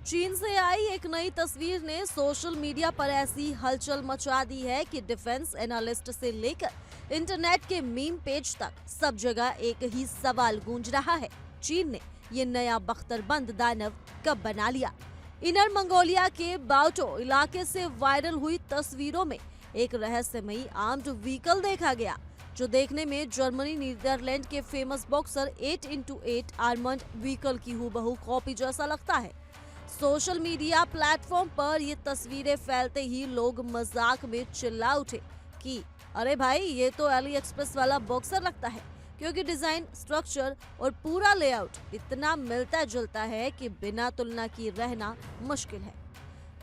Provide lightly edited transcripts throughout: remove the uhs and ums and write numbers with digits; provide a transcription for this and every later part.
चीन से आई एक नई तस्वीर ने सोशल मीडिया पर ऐसी हलचल मचा दी है कि डिफेंस एनालिस्ट से लेकर इंटरनेट के मीम पेज तक सब जगह एक ही सवाल गूंज रहा है। चीन ने ये नया बख्तरबंद दानव कब बना लिया? इनर मंगोलिया के बाओटो इलाके से वायरल हुई तस्वीरों में एक रहस्यमयी आर्म्ड व्हीकल देखा गया, जो देखने में जर्मनी नीदरलैंड के famous boxer 8x8 armoured vehicle की हूबहू कॉपी जैसा लगता है। सोशल मीडिया प्लेटफॉर्म पर ये तस्वीरें फैलते ही लोग मजाक में चिल्ला उठे कि अरे भाई, ये तो अली एक्सप्रेस वाला बॉक्सर लगता है, क्योंकि डिजाइन, स्ट्रक्चर और पूरा लेआउट इतना मिलता जुलता है कि बिना तुलना की रहना मुश्किल है।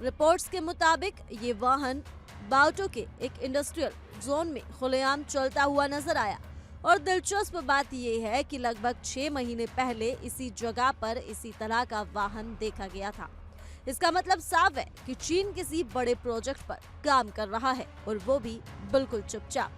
रिपोर्ट्स के मुताबिक ये वाहन बाओटो के एक इंडस्ट्रियल जोन में खुलेआम चलता हुआ नजर आया और दिलचस्प बात यह है कि लगभग 6 महीने पहले इसी जगह पर इसी तरह का वाहन देखा गया था। इसका मतलब साफ है कि चीन किसी बड़े प्रोजेक्ट पर काम कर रहा है और वो भी बिल्कुल चुपचाप।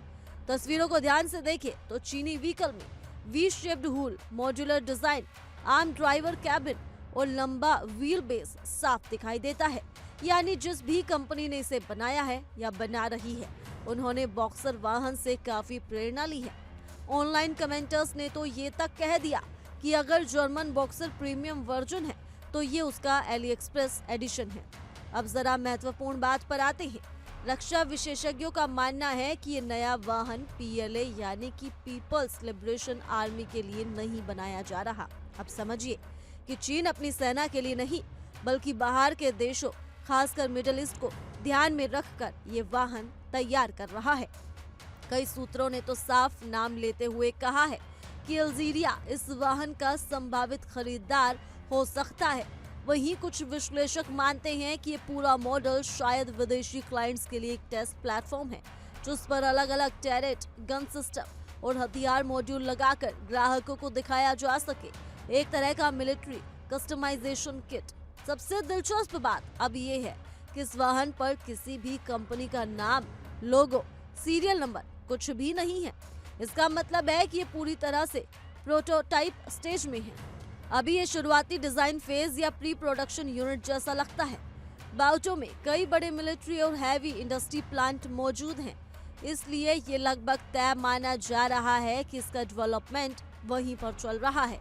तस्वीरों को ध्यान से देखें तो चीनी व्हीकल में V shaped hull, modular design, arm driver cabin और लंबा व्हील बेस साफ दिखाई देता है। यानी जिस भी कंपनी ने इसे बनाया है या बना रही है, उन्होंने बॉक्सर वाहन से काफी प्रेरणा ली है। ऑनलाइन कमेंटर्स ने तो ये तक कह दिया कि अगर जर्मन बॉक्सर प्रीमियम वर्जन है तो ये उसका एली एक्सप्रेस एडिशन है। अब जरा महत्वपूर्ण बात पर आते हैं। रक्षा विशेषज्ञों का मानना है कि ये नया वाहन पीएलए यानी कि पीपल्स लिबरेशन आर्मी के लिए नहीं बनाया जा रहा। अब समझिए कि चीन अपनी सेना के लिए नहीं, बल्कि बाहर के देशों, खासकर मिडिल ईस्ट को ध्यान में रखकर ये वाहन तैयार कर रहा है। कई सूत्रों ने तो साफ नाम लेते हुए कहा है कि अल्जीरिया इस वाहन का संभावित खरीदार हो सकता है। वहीं कुछ विश्लेषक मानते हैं कि ये पूरा मॉडल शायद विदेशी क्लाइंट्स के लिए एक टेस्ट प्लेटफॉर्म है, जिस पर अलग अलग टैरेट, गन सिस्टम और हथियार मॉड्यूल लगाकर ग्राहकों को दिखाया जा सके। एक तरह का मिलिट्री कस्टमाइजेशन किट। सबसे दिलचस्प बात अब ये है कि इस वाहन पर किसी भी कंपनी का नाम, लोगो, सीरियल नंबर कुछ भी नहीं है। इसका मतलब है कि ये पूरी तरह से प्रोटोटाइप स्टेज में है। अभी ये शुरुआती डिजाइन फेज या प्री प्रोडक्शन यूनिट जैसा लगता है। बाओटो में कई बड़े मिलिट्री और हैवी इंडस्ट्री प्लांट मौजूद हैं, इसलिए ये लगभग तय माना जा रहा है कि इसका डेवलपमेंट वहीं पर चल रहा है।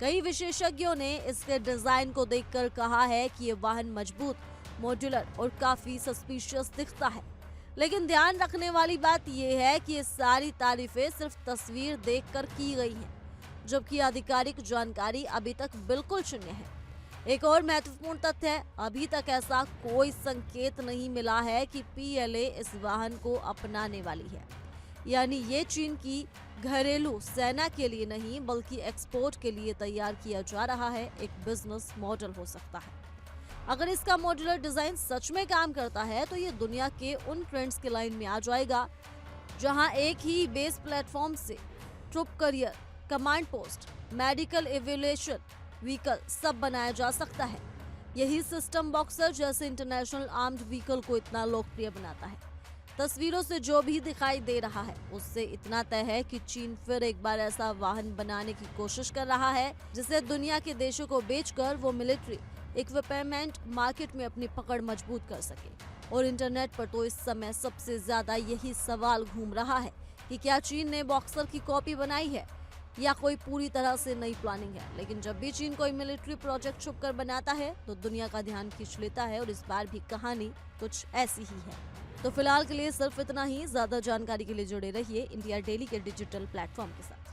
कई विशेषज्ञों ने इसके डिजाइन को देखकर कहा है कि ये वाहन मजबूत, मॉड्यूलर और काफी सस्पिशियस दिखता है। लेकिन ध्यान रखने वाली बात यह है कि ये सारी तारीफें सिर्फ तस्वीर देखकर की गई हैं, जबकि आधिकारिक जानकारी अभी तक बिल्कुल शून्य है। एक और महत्वपूर्ण तथ्य है, अभी तक ऐसा कोई संकेत नहीं मिला है कि पीएलए इस वाहन को अपनाने वाली है। यानी ये चीन की घरेलू सेना के लिए नहीं, बल्कि एक्सपोर्ट के लिए तैयार किया जा रहा है एक बिजनेस मॉडल हो सकता है। अगर इसका मॉड्यूलर डिजाइन सच में काम करता है तो ये दुनिया के उन ट्रेंड्स के लाइन में आ जाएगा जहां एक ही बेस प्लेटफॉर्म से troop carrier, command post, medical evaluation vehicle सब बनाया जा सकता है। यही सिस्टम बॉक्सर जैसे इंटरनेशनल आर्म्ड व्हीकल को इतना लोकप्रिय बनाता है। तस्वीरों से जो भी दिखाई दे रहा है उससे इतना तय है कि चीन फिर एक बार ऐसा वाहन बनाने की कोशिश कर रहा है जिसे दुनिया के देशों को बेचकर वो मिलिट्री इक्विपमेंट मार्केट में अपनी पकड़ मजबूत कर सके। और इंटरनेट पर तो इस समय सबसे ज्यादा यही सवाल घूम रहा है कि क्या चीन ने बॉक्सर की कॉपी बनाई है या कोई पूरी तरह से नई प्लानिंग है। लेकिन जब भी चीन कोई मिलिट्री प्रोजेक्ट छुपकर बनाता है तो दुनिया का ध्यान खींच लेता है, और इस बार भी कहानी कुछ ऐसी ही है। तो फिलहाल के लिए सिर्फ इतना ही। ज्यादा जानकारी के लिए जुड़े रहिए इंडिया डेली के डिजिटल प्लेटफॉर्म के साथ।